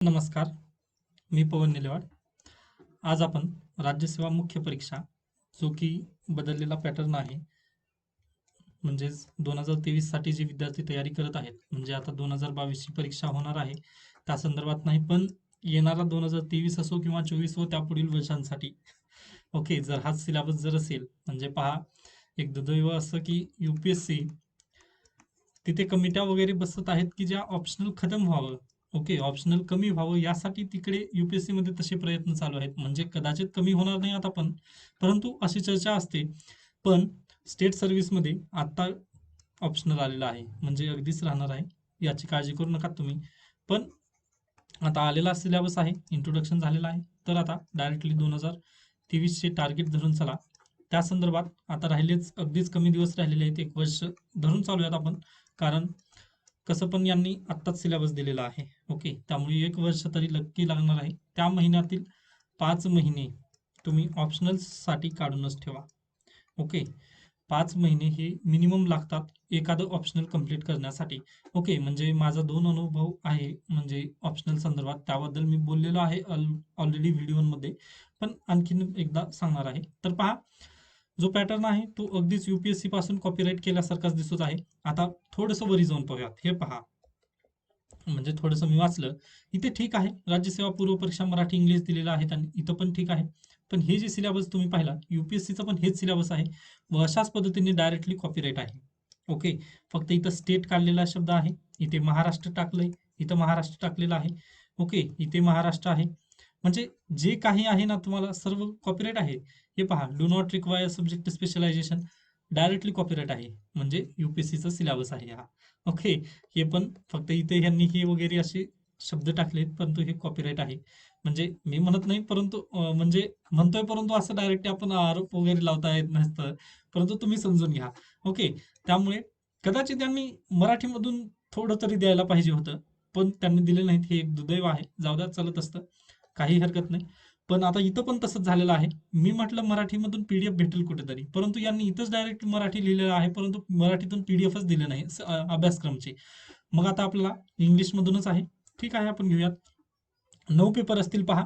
नमस्कार, मी पवन निलेवाड. आज आपण राज्यसेवा मुख्य परीक्षा, जो की बदललेला पॅटर्न आहे, म्हणजेच 2023 साठी जे विद्यार्थी तयारी करत आहेत, म्हणजे आता 2022 ची परीक्षा होणार आहे, त्या संदर्भात नाही, पण येणारा 2023 असो किंवा 24 व त्यापुढील वर्षांसाठी. ओके, जर हाच सिलेबस जर असेल, म्हणजे पहा, एक दुर्दैव असं की UPSC तिथे कमिट्या वगैरे बसत आहेत की ज्या ऑप्शनल खतम व्हावं, ओके, ऑप्शनल कमी व्हावं यासाठी तिकडे UPSC मध्ये तसे प्रयत्न चालू आहेत. म्हणजे कदाचित कमी होणार नाही आता पण, परंतु अशी चर्चा असते. पण स्टेट सर्व्हिसमध्ये आता ऑप्शनल आलेला आहे, म्हणजे अगदीच राहणार आहे, याची काळजी करू नका तुम्ही. पण आता आलेला सिलेबस आहे, इंट्रोडक्शन झालेलं आहे, तर आता डायरेक्टली 2023 चे टार्गेट धरून चला. त्या संदर्भात आता राहिलेच अगदीच कमी दिवस राहिलेले आहेत, 1 वर्ष धरून चालूयात आपण, कारण कसं पण यांनी आत्ताच सिलेबस दिलेला आहे. ओके, त्यामुळे 1 वर्ष तरी नक्की लागणार आहे. त्या महिन्यातील 5 महिने तुम्ही ऑप्शनल साठी काढूनच ठेवा. ओके, 5 महिने हे मिनिमम लागतात एखादं ऑप्शनल कंप्लीट करण्यासाठी. ओके, म्हणजे माझा 2 अनुभव आहे, म्हणजे ऑप्शनल संदर्भात, त्याबद्दल मी बोललेलो आहे ऑलरेडी व्हिडिओमध्ये, पण आणखीन एकदा सांगणार आहे. तर पहा, जो पॅटर्न आहे तो अगदीच UPSC पासून कॉपीराईट केल्यासारखाच दिसत आहे. आता थोडंसं वरी जाऊन पाहूयात. हे पहा, म्हणजे थोडंसं मी वाचलं, इथे ठीक आहे, राज्यसेवा पूर्व परीक्षा मराठी इंग्लिश दिलेला आहे, आणि इथं पण ठीक आहे. पण हे जे सिलेबस तुम्ही पाहिला, UPSCचं पण हेच सिलेबस आहे व अशाच पद्धतीने डायरेक्टली कॉपीराईट आहे. ओके, फक्त इथं स्टेट काढलेला शब्द आहे, इथे महाराष्ट्र टाकलंय, इथं महाराष्ट्र टाकलेला आहे. ओके, इथे महाराष्ट्र आहे, म्हणजे जे काही आहे ना तुम्हाला सर्व कॉपीराईट आहे. हे पहा, do not require subject specialization, directly copyright आहे, म्हणजे UPSCचा सिलेबस आहे हा. ओके, हे पण फक्त इथे ह्यांनी हे वगैरे असे शब्द टाकलेत, परंतु हे कॉपीराईट आहे. म्हणजे मी म्हणत नाही, परंतु म्हणजे म्हणतोय, परंतु असं डायरेक्ट आपण आरोप वगैरे लावता येत नसतं, परंतु तुम्ही समजून घ्या. ओके, त्यामुळे कदाचित त्यांनी मराठीमधून थोडं तरी द्यायला पाहिजे होतं, पण त्यांनी दिले नाहीत, हे एक दुर्दैव आहे. जाऊ द्या, चालत असतं, काही हरकत नाही. पण आता इथं पण तसंच झालेलं आहे. मी म्हटलं मराठीमधून PDF भेटेल कुठेतरी, परंतु यांनी इथंच डायरेक्ट मराठी लिहिलेलं आहे, परंतु मराठीतून PDFच दिले नाही अभ्यासक्रमची. मग आता आपल्याला इंग्लिशमधूनच आहे. ठीक आहे, आपण घेऊयात. 9 पेपर असतील पहा.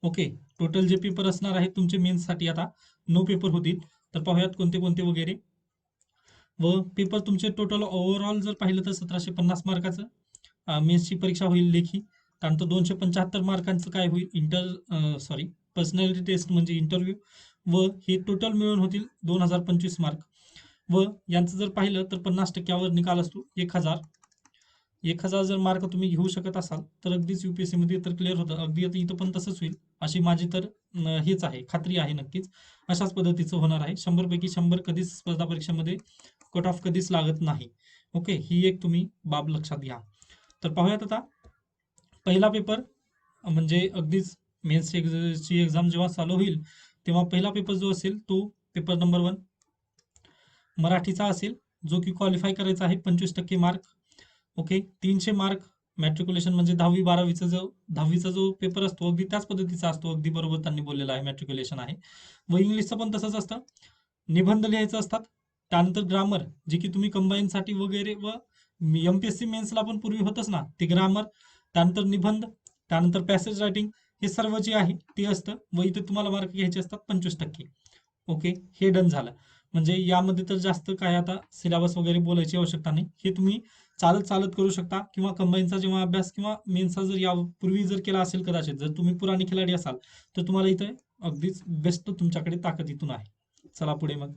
ओके, टोटल जे पेपर असणार आहेत तुमचे मेन्ससाठी, आता 9 पेपर होतील. तर पाहूयात कोणते कोणते वगैरे. व पेपर तुमचे टोटल ओव्हरऑल जर पाहिलं तर 1750 मार्काचं मेन्सची परीक्षा होईल लेखी. त्यानंतर 275 मार्कांचं काय होईल, पर्सनॅलिटी टेस्ट म्हणजे इंटरव्ह्यू, व हे टोटल मिळून होतील 2025 मार्क. व यांचं जर पाहिलं तर 50% निकाल असतो 1000 जर मार्क तुम्ही घेऊ शकत असाल तर अगदीच UPSC मध्ये तर क्लिअर होतं. अगदी आता इथं पण तसंच होईल अशी माझी तर हेच आहे, खात्री आहे. नक्कीच अशाच पद्धतीचं होणार आहे. 100 पैकी 100 कधीच स्पर्धा परीक्षेमध्ये कट ऑफ कधीच लागत नाही. ओके, ही एक तुम्ही बाब लक्षात घ्या. तर पाहूयात आता पहिला पेपर, म्हणजे अगदीच मेन्सची एक्झाम जेव्हा चालू होईल तेव्हा पहिला पेपर जो असेल तो पेपर नंबर 1 मराठीचा असेल, जो की क्वालिफाय करायचा आहे 25% मार्क. ओके, 300 मार्क मॅट्रिक्युलेशन, म्हणजे 10वी-12वीचा जो पेपर असतो अगदी त्याच पद्धतीचा असतो, अगदी बरोबर त्यांनी बोललेला आहे, मॅट्रिक्युलेशन आहे. व इंग्लिशचं पण तसंच असतं, निबंध लिहायचं असतात, त्यानंतर ग्रामर, जे की तुम्ही कंबाईनसाठी वगैरे, व MPSC मेन्सला पण पूर्वी होतच ना ते ग्रामर, त्यानंतर निबंध, त्यानंतर पॅसेज रायटिंग, हे सर्व जे आहे ते असतं, व इथे तुम्हाला मार्क घ्यायचे असतात 25%. ओके, हे डन झालं. म्हणजे यामध्ये तर जास्त काय आता सिलेबस वगैरे बोलायची आवश्यकता नाही, हे तुम्ही चालत चालत करू शकता, किंवा कंबाईनचा जेव्हा अभ्यास किंवा मेन्सचा जर यापूर्वी जर केला असेल, कदाचित जर तुम्ही पुराणी खिलाडी असाल तर तुम्हाला इथे अगदीच बेस्ट तुमच्याकडे ताकद इथून आहे. चला पुढे. मग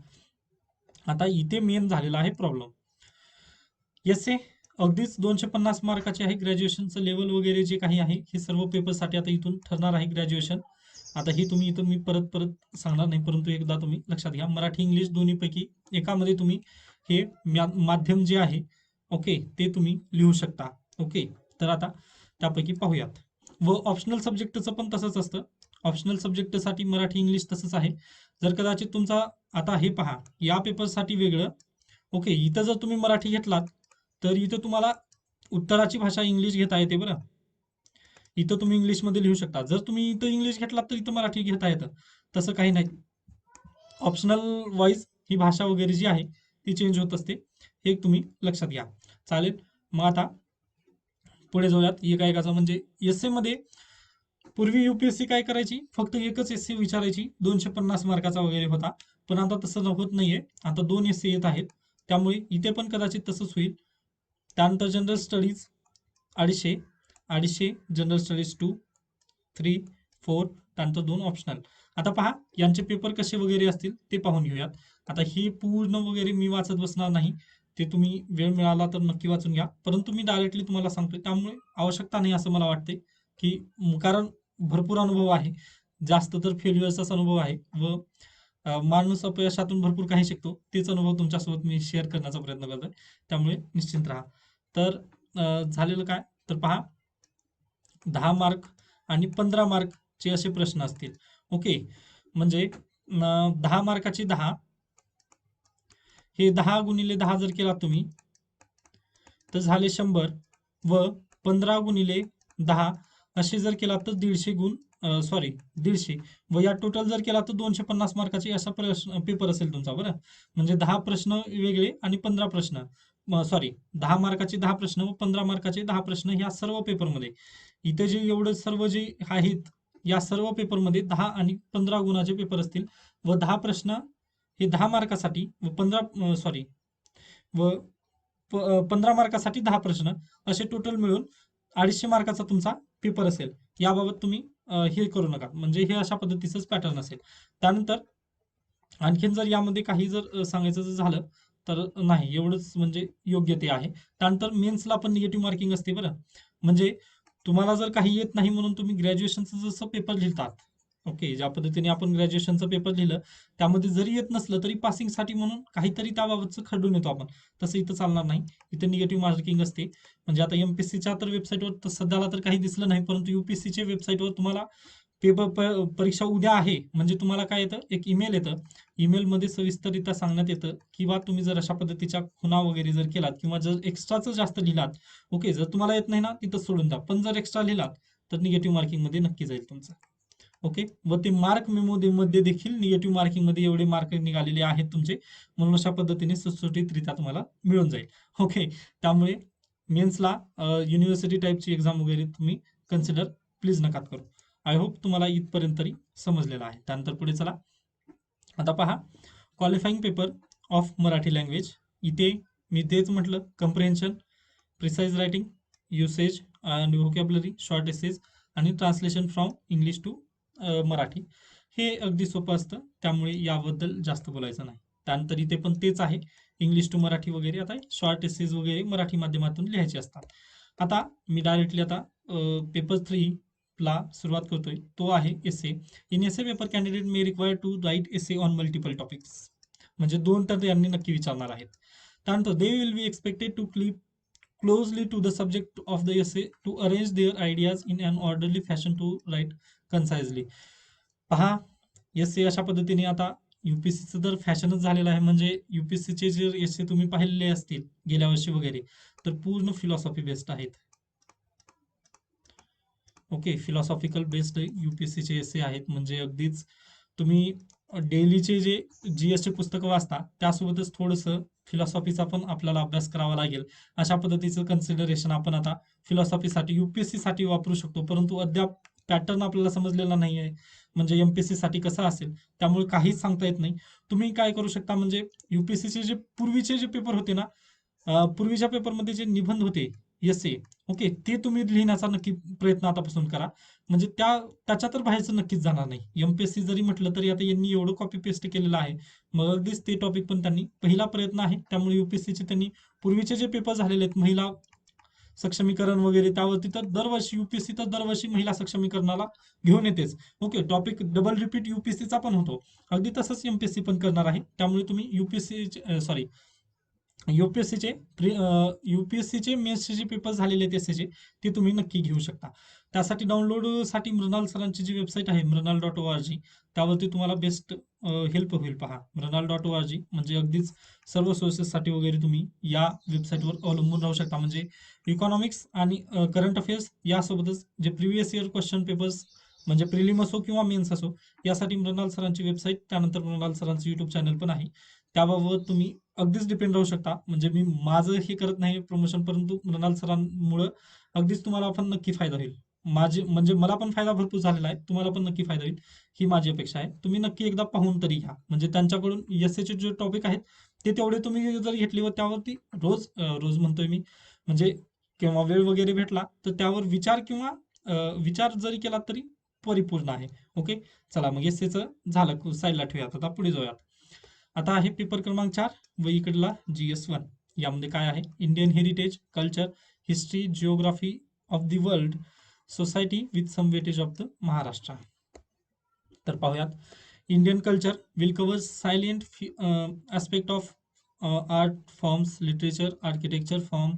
आता इथे मेन झालेला आहे प्रॉब्लेम. एसे अगदीच 250 मार्काचे आहे, ग्रॅज्युएशनचं लेवल वगैरे जे काही आहे हे सर्व पेपरसाठी आता इथून ठरणार आहे ग्रॅज्युएशन. आता ही तुम्ही इथं मी परत परत सांगणार नाही, परंतु एकदा तुम्ही लक्षात घ्या, मराठी इंग्लिश दोन्हीपैकी एकामध्ये तुम्ही हे माध्यम जे आहे, ओके, ते तुम्ही लिहू शकता. ओके, तर आता त्यापैकी पाहूयात. व ऑप्शनल सब्जेक्टचं पण तसंच असतं. ऑप्शनल सब्जेक्टसाठी मराठी इंग्लिश तसंच आहे. जर कदाचित तुमचा, आता हे पहा, या पेपरसाठी वेगळं. ओके, इथं जर तुम्ही मराठी घेतलात तर इथं तुम्हाला उत्तराची भाषा इंग्लिश घेता येते बरं. इथं तुम्ही इंग्लिशमध्ये लिहू शकता. जर तुम्ही इथं इंग्लिश घेतलात तर इथं मराठी घेता येतं. तसं काही नाही, ऑप्शनल वाईज ही भाषा वगैरे जी आहे ती चेंज होत असते, हे तुम्ही लक्षात घ्या. चालेल. मग आता पुढे जाऊयात एका म्हणजे एस मध्ये पूर्वी युपीएससी काय करायची, फक्त एकच एससी विचारायची, 250 मार्काचा वगैरे होता. पण आता तसं होत नाहीये, आता 2 एससी येत आहेत. त्यामुळे इथे पण कदाचित तसंच होईल. त्यानंतर जनरल स्टडीज 250, 250 जनरल स्टडीज 2, 3, 4, त्यानंतर 2 ऑप्शनल. आता पहा यांचे पेपर कसे वगैरे असतील ते पाहून घेऊयात. आता हे पूर्ण वगैरे मी वाचत बसणार नाही, ते तुम्ही वेळ मिळाला तर नक्की वाचून घ्या. परंतु मी डायरेक्टली तुम्हाला सांगतोय, त्यामुळे आवश्यकता नाही असं मला वाटते, की कारण भरपूर अनुभव आहे, जास्त तर फेल्युअर्सचाच अनुभव आहे व माणूस अपयशातून भरपूर काही शिकतो. तेच अनुभव तुमच्यासोबत मी शेअर करण्याचा प्रयत्न करतोय, त्यामुळे निश्चिंत राहा. तर झालेलं काय, तर पहा 10 मार्क आणि 15 मार्कचे असे प्रश्न असतील. ओके, म्हणजे 10 मार्काचे 10, हे 10 गुणिले 10 जर केला तुम्ही तर झाले 100 व 15 गुणिले 10 असे जर केला तर 150 गुण 150 व या टोटल जर केला तर 250 मार्काचे असा प्रश्न पेपर असेल तुमचा. बरं, म्हणजे 10 प्रश्न वेगळे आणि 15 प्रश्न 10 मार्काचे 10 प्रश्न व 15 मार्काचे 10 प्रश्न ह्या सर्व पेपरमध्ये. इथे जे एवढे सर्व जे आहेत या सर्व पेपरमध्ये 10 आणि 15 गुणाचे पेपर असतील व 10 प्रश्न हे 10 मार्कासाठी व 15 मार्कासाठी 10 प्रश्न असे टोटल मिळून 250 मार्काचा तुमचा पेपर असेल. याबाबत तुम्ही हे करू नका, म्हणजे हे अशा पद्धतीचंच पॅटर्न असेल. त्यानंतर आणखीन जर यामध्ये काही जर सांगायचं जर झालं तर नाही, एवढंच म्हणजे योग्य ते आहे. त्यानंतर मेन्सला पण निगेटिव्ह मार्किंग असते. बरं, म्हणजे तुम्हाला जर काही येत नाही म्हणून तुम्ही ग्रॅज्युएशनचं जसं पेपर लिहितात, ओके, ज्या पद्धतीने आपण ग्रॅज्युएशनचं पेपर लिहिलं त्यामध्ये जरी येत नसलं तरी पासिंगसाठी म्हणून काहीतरी त्याबाबतचं खडून येतो आपण, तसं इथं चालणार नाही. इथं निगेटिव्ह मार्किंग असते. म्हणजे आता एमपीएससीच्या तर वेबसाईटवर तर सध्याला तर काही दिसलं नाही, परंतु युपीएससीच्या वेबसाईटवर तुम्हाला परीक्षा उद्या आहे म्हणजे तुम्हाला काय येतं, एक ईमेल येतं. ईमेलमध्ये सविस्तररित्या सांगण्यात येतं किंवा तुम्ही जर अशा पद्धतीच्या खुणा वगैरे जर केलात किंवा जर एक्स्ट्राचं जास्त लिहिलात, ओके, जर तुम्हाला येत नाही ना तिथं सोडून द्या, पण जर एक्स्ट्रा लिहिलात तर निगेटिव्ह मार्किंग मध्ये नक्की जाईल तुमचं. ओके, व ते मार्क मेमो मध्ये देखील निगेटिव्ह मार्किंग मध्ये एवढे मार्क निघालेले आहेत तुमचे, म्हणून अशा पद्धतीने सुटसुटीतरित्या तुम्हाला मिळून जाईल. ओके, त्यामुळे मेन्सला युनिव्हर्सिटी टाईपची एक्झाम वगैरे तुम्ही कन्सिडर प्लीज नका करू. आय होप तुम्हाला इथपर्यंत तरी समजलेलं आहे. त्यानंतर पुढे चला. आता पहा qualifying paper of Marathi language. इथे मी तेच म्हटलं, comprehension, precise writing, usage and vocabulary, short essays आणि translation from English to Marathi. हे अगदी सोपं असतं, त्यामुळे याबद्दल जास्त बोलायचं नाही. त्यानंतर इथे पण तेच आहे, इंग्लिश टू मराठी वगैरे. आता शॉर्ट एसेज वगैरे मराठी माध्यमातून लिहायचे असतात. आता मी डायरेक्टली आता पेपर 3 ला सुरुवात करतोय. तो आहे essay. In essay paper candidate may require to write essay on multiple topics. म्हणजे 2 तर यांनी नक्की विचारणार आहेत. त्यानंतर they will be expected to clip closely to the subject of the essay to arrange their ideas in an orderly fashion to write concisely. पहा, एसे अशा पद्धतीने आता युपीएससीचं तर फॅशनच झालेलं आहे. म्हणजे युपीएससीचे जे एसे तुम्ही पाहिलेले असतील गेल्या वर्षी वगैरे, तर पूर्ण फिलॉसॉफी बेस्ड आहेत. ओके, फिलॉसॉफिकल बेस्ड युपीएससीचे एसे आहेत. म्हणजे अगदीच तुम्ही डेलीचे जे जीएसचे पुस्तकं वाचता त्यासोबतच थोडंसं फिलॉसॉफीचा पण आपल्याला अभ्यास करावा लागेल. अशा पद्धतीचं कन्सिडरेशन आपण आता फिलॉसॉफीसाठी युपीएससी साठी वापरू शकतो. परंतु अद्याप पॅटर्न आपल्याला समजलेला नाही आहे, म्हणजे एमपीएससी साठी कसं असेल, त्यामुळे काहीच सांगता येत नाही. तुम्ही काय करू शकता, म्हणजे युपीएससीचे जे पूर्वीचे जे पेपर होते ना, पूर्वीच्या पेपरमध्ये जे निबंध होते एसे, ओके, ते तुम्ही लिहिण्याचा नक्की प्रयत्न आतापासून करा. म्हणजे त्याच्या तर बाहेरचं नक्कीच जाणार नाही. एमपीएससी जरी म्हटलं तरी आता यांनी एवढं कॉपी पेस्ट केलेलं आहे, मग अगदीच ते टॉपिक पण त्यांनी पहिला प्रयत्न आहे. त्यामुळे युपीएससीचे त्यांनी पूर्वीचे जे पेपर झालेले आहेत महिला सक्षमीकरण वगैरे, त्यावरती तर दरवर्षी युपीएससी तर दरवर्षी महिला सक्षमीकरणाला घेऊन येतेच. ओके, टॉपिक डबल रिपीट युपीएससीचा पण होतो, अगदी तसंच एमपीएससी पण करणार आहे. त्यामुळे तुम्ही युपीएससीचे मेन्सचे जे पेपर झालेले आहेत एसएचे, ते तुम्ही नक्की घेऊ शकता. त्यासाठी डाउनलोडसाठी मृणाल सरांची जी वेबसाईट आहे मृणाल.org, त्यावरती तुम्हाला बेस्ट हेल्प होईल. पहा, मृणाल.org म्हणजे अगदीच सर्व सोर्सेससाठी वगैरे तुम्ही या वेबसाईटवर अवलंबून राहू शकता. म्हणजे इकॉनॉमिक्स आणि करंट अफेअर्स यासोबतच जे प्रिव्हियस इयर क्वेश्चन पेपर्स, म्हणजे प्रिलिम असो किंवा मेन्स असो, यासाठी मृणाल सरांची वेबसाईट, त्यानंतर मृणाल सरांचं युट्यूब चॅनल पण आहे. त्याबाबत तुम्ही अगदीच डिपेंड राहू शकता. म्हणजे मी माझं हे करत नाही प्रमोशन, परंतु मृणाल सरांमुळं अगदीच तुम्हाला पण नक्की फायदा होईल. माझे म्हणजे मला पण फायदा भरपूर झालेला आहे, तुम्हाला पण नक्की फायदा होईल ही माझी अपेक्षा आहे. तुम्ही नक्की एकदा पाहून तरी घ्या, म्हणजे त्यांच्याकडून एसएचे जे टॉपिक आहेत ते तेवढे तुम्ही जर घेतली व त्यावरती रोज रोज म्हणतोय मी, म्हणजे किंवा वेळ वगैरे भेटला तर त्यावर विचार किंवा विचार जरी केला तरी परिपूर्ण आहे. ओके, चला मग एसएचं झालं, साईडला ठेवूयात. आता पुढे जाऊयात. आता आहे पेपर क्रमांक 4 व इकडला GS1. यामध्ये काय आहे? Indian heritage, culture, history, geography of the world, society with some weightage of the Maharashtra. तर पाहूयात. Indian culture will cover silent aspect of art forms, literature, architecture from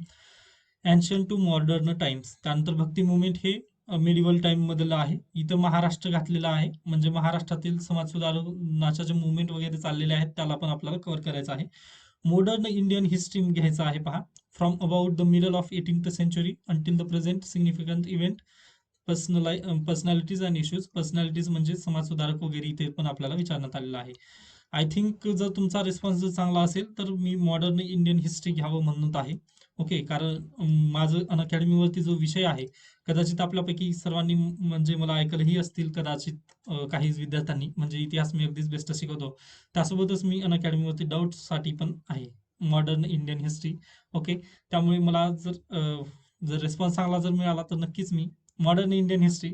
ancient to modern times. त्यानंतर Bhakti movement हे medieval time मधलं आहे. इथं महाराष्ट्र घातलेला आहे, म्हणजे महाराष्ट्रातील समाज सुधारणाच्या जे मुवमेंट वगैरे चाललेले आहेत त्याला पण आपल्याला कव्हर करायचं आहे. मॉडर्न इंडियन हिस्ट्री घ्यायचं आहे पहा. From about the middle of 18th century until the present significant event, personalities and issues. Personalities म्हणजे समाज सुधारक वगैरे इथे पण आपल्याला विचारण्यात आलेलं आहे. आय थिंक जर तुमचा रिस्पॉन्स जर चांगला असेल तर मी मॉडर्न इंडियन हिस्ट्री घ्यावं म्हणत आहे. ओके, कारण माझं अनअकॅडमीवरती जो विषय आहे, कदाचित आपल्यापैकी सर्वांनी म्हणजे मला ऐकलंही असतील कदाचित काही विद्यार्थ्यांनी, म्हणजे इतिहास मी अगदीच बेस्ट शिकवतो. त्यासोबतच मी अनअकॅडमीवरती डाऊट्ससाठी पण आहे मॉडर्न इंडियन हिस्ट्री. ओके, त्यामुळे मला जर रिस्पॉन्स चांगला जर मिळाला तर नक्कीच मी मॉडर्न इंडियन हिस्ट्री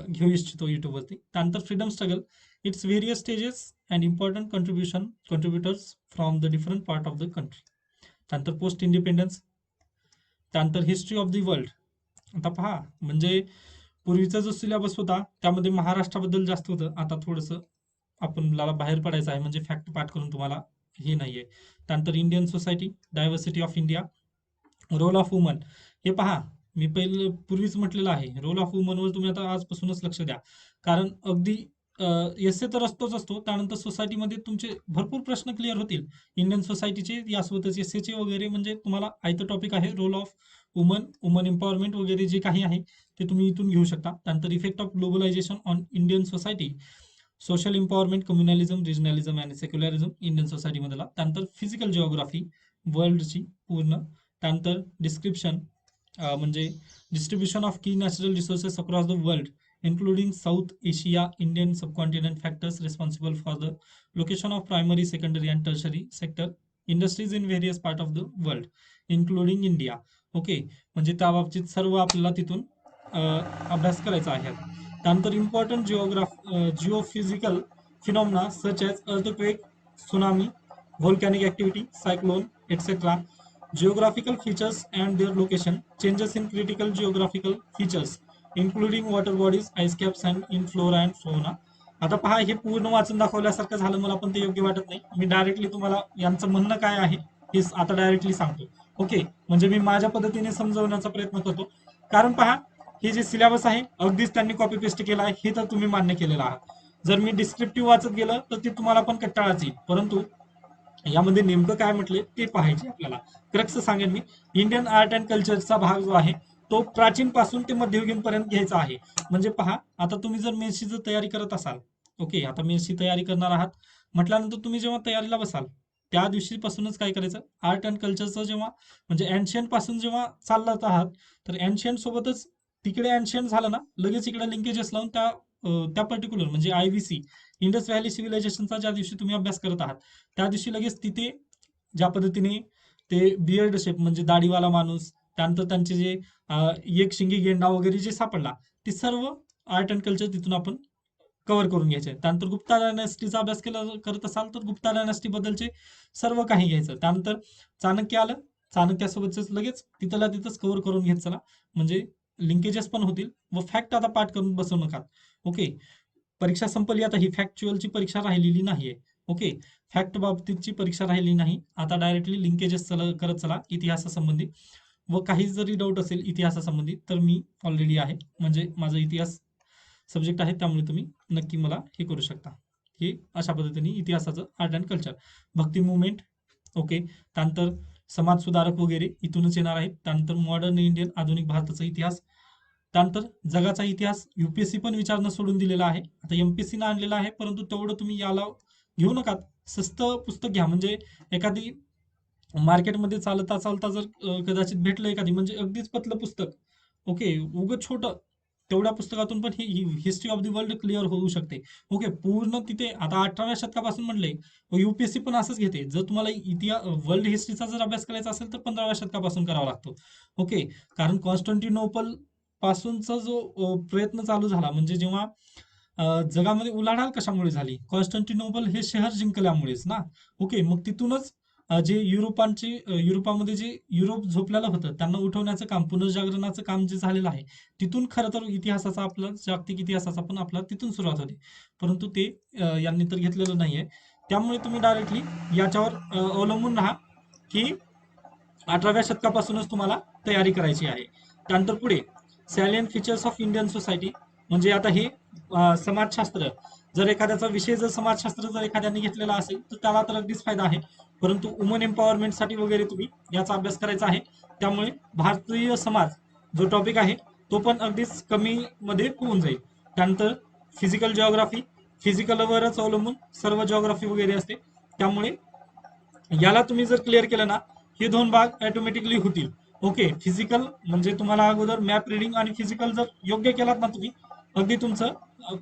घेऊ इच्छितो युट्यूबवरती. त्यानंतर freedom struggle, its various stages and important contributors from the different part of the country. त्यानंतर पोस्ट इंडिपेंडन्स, त्यानंतर हिस्ट्री ऑफ द वर्ल्ड. आता पहा, म्हणजे पूर्वीचा जो सिलेबस होता त्यामध्ये महाराष्ट्राबद्दल जास्त होतं, आता थोडंसं आपल्याला बाहेर पडायचं आहे, म्हणजे फॅक्ट पाठ करून तुम्हाला हे नाहीये. त्यानंतर Indian society, diversity of India, role of woman. हे पहा, मी पहिलं पूर्वीच म्हटलेलं आहे, रोल ऑफ वुमनवर तुम्ही आता आजपासूनच लक्ष द्या, कारण अगदी एसए तर असतो, त्यानंतर सोसायटीमध्ये तुमचे भरपूर प्रश्न क्लिअर होतील इंडियन सोसायटीचे, यासोबतच एसएचे वगैरे. म्हणजे तुम्हाला आयतं टॉपिक आहे role of woman, woman empowerment वगैरे जे काही आहे ते तुम्ही इथून घेऊ शकता. त्यानंतर effect of globalisation on Indian society, social empowerment, communalism, regionalism आणि सेक्युलरिझम इंडियन सोसायटीमधला. त्यानंतर फिजिकल जिओग्राफी वर्ल्डची पूर्ण. त्यानंतर डिस्क्रिप्शन, म्हणजे distribution of key natural resources across the world including South Asia, Indian subcontinent, factors responsible for the location of primary, secondary and tertiary sector industries in various part of the world, including India. Okay, म्हणजे त्या बाबतीत सर्व आपल्याला तिथून अभ्यास करायचा आहे. त्यानंतर important geophysical phenomena such as earthquake, tsunami, volcanic activity, cyclone, etc. Geographical features and their location, changes in critical geographical features including water bodies, ice caps and in flora and fauna. आता पहा, हे पूर्ण वाचून दाखवल्यासारखं झालं, मला पण ते योग्य वाटत नाही. मी डायरेक्टली तुम्हाला यांचं म्हणणं काय आहे हे आता डायरेक्टली सांगतो. ओके, म्हणजे मी माझ्या पद्धतीने समजवण्याचा प्रयत्न करतो. कारण पहा, हे जे सिलेबस आहे अगदीच त्यांनी कॉपी पेस्ट केला आहे, हे तर तुम्ही मान्य केलेलं आहात. जर मी डिस्क्रिप्टिव्ह वाचत गेलं तर ते तुम्हाला पण कंटाळाच येईल, परंतु यामध्ये नेमकं काय म्हटले ते पाहायचे आपल्याला. क्रक्स सांगेन मी, इंडियन आर्ट अँड कल्चरचा भाग जो आहे तो प्राचीन पासून ते मध्ययुगीन पर्यंत घ्यायचा आहे. म्हणजे पहा, आता तुम्ही जर मेन्सची जर तयारी करत असाल, ओके, आता मेन्सची तयारी करणार आहात म्हटल्यानंतर तुम्ही जेव्हा तयारीला बसाल त्या दिवशीपासूनच काय करायचं, आर्ट अँड कल्चरचं जेव्हा म्हणजे एन्शियंट पासून जेव्हा चालत आहात तर एन्शियंट सोबतच तिकडे एन्शियंट झालं ना, लगेच इकडे लिंकेजेस लावून त्या पर्टिक्युलर म्हणजे IVC, इंडस व्हॅली सिव्हिलायझेशनचा ज्या दिवशी तुम्ही अभ्यास करत आहात त्या दिवशी लगेच तिथे ज्या पद्धतीने ते बियर्ड शेप म्हणजे दाढीवाला माणूस, त्यानंतर त्यांचे जे एक शिंगी गेंडा वगैरे जे सापडला, ते सर्व आर्ट अँड कल्चर तिथून आपण कव्हर करून घ्यायचे. त्यानंतर गुप्ता डायनॅस्टीचा अभ्यास करत असाल तर गुप्ता डायनॅस्टी बद्दलचे सर्व काही घ्यायचं. त्यानंतर चाणक्य आलं, चाणक्यासोबतच लगेच तिथल्या तिथंच कव्हर करून घेत चला, म्हणजे लिंकेजेस पण होतील व फॅक्ट आता पाठ करून बसवू नका. ओके, परीक्षा संपली, आता ही फॅक्च्युअलची परीक्षा राहिलेली नाहीये. ओके, फॅक्ट बाबतीतची परीक्षा राहिली नाही, आता डायरेक्टली लिंकेजेस करत चला इतिहासासंबंधी. व काही जरी डाऊट असेल इतिहासासंबंधी तर मी ऑलरेडी आहे, म्हणजे माझा इतिहास सब्जेक्ट आहे, त्यामुळे तुम्ही नक्की मला हे करू शकता. हे अशा पद्धतीने इतिहासाचं art and culture, Bhakti movement, okay, त्यानंतर समाज सुधारक वगैरे इथूनच येणार आहेत. त्यानंतर मॉडर्न इंडियन, आधुनिक भारताचा इतिहास, त्यानंतर जगाचा इतिहास UPSC पण विचारणं सोडून दिलेला आहे, आता MPSC न आणलेला आहे, परंतु तेवढं तुम्ही याला घेऊ नका, स्वस्त पुस्तक घ्या. म्हणजे एखादी मार्केटमध्ये चालता चालता जर कदाचित भेटलं एखादी म्हणजे अगदीच पतलं पुस्तक, ओके, उगं छोटं तेवढ्या पुस्तकातून पण ही history of the world clear होऊ शकते. ओके, पूर्ण तिथे आता 18व्या शतकापासून म्हणले, यूपीएससी पण असंच घेते. जर तुम्हाला वर्ल्ड हिस्ट्रीचा जर अभ्यास करायचा असेल तर 15व्या शतकापासून करावा लागतो. ओके, कारण कॉन्स्टंटिनोपल पासूनचा जो प्रयत्न चालू झाला, म्हणजे जेव्हा जगामध्ये उलाढाल कशामुळे झाली? कॉन्स्टंटिनोपल हे शहर जिंकल्यामुळेच ना. ओके, मग तिथूनच जे युरोपामध्ये जे युरोप झोपलेलं होतं त्यांना उठवण्याचं काम, पुनर्जागरणाचं काम जे झालेलं आहे, तिथून खरं तर इतिहासाचा आपला जागतिक इतिहासाचा पण आपला तिथून सुरुवात होते. परंतु ते यांनी तर घेतलेलं नाहीये. त्यामुळे तुम्ही डायरेक्टली याच्यावर अवलंबून राहा की 18व्या शतकापासूनच तुम्हाला तयारी करायची आहे. त्यानंतर पुढे सॅलियंट फीचर्स ऑफ इंडियन सोसायटी, म्हणजे आता हे समाजशास्त्र, जर एखाद्याचा विषय जर समाजशास्त्र जर एखाद्याने घेतलेला असेल तर त्याला तर अगदीच फायदा आहे. परंतु वुमन एम्पॉवरमेंटसाठी वगैरे तुम्ही याचा अभ्यास करायचा आहे. त्यामुळे भारतीय समाज जो टॉपिक आहे तो पण अगदीच कमी मध्ये होऊन जाईल. त्यानंतर फिजिकल जिओग्राफी, फिजिकलवरच अवलंबून सर्व जिओग्राफी वगैरे असते. त्यामुळे याला तुम्ही जर क्लिअर केलं ना, हे दोन भाग ऑटोमॅटिकली होतील. ओके, फिजिकल म्हणजे तुम्हाला अगोदर मॅप रिडिंग आणि फिजिकल जर योग्य केलात ना तुम्ही, अगदी तुमचं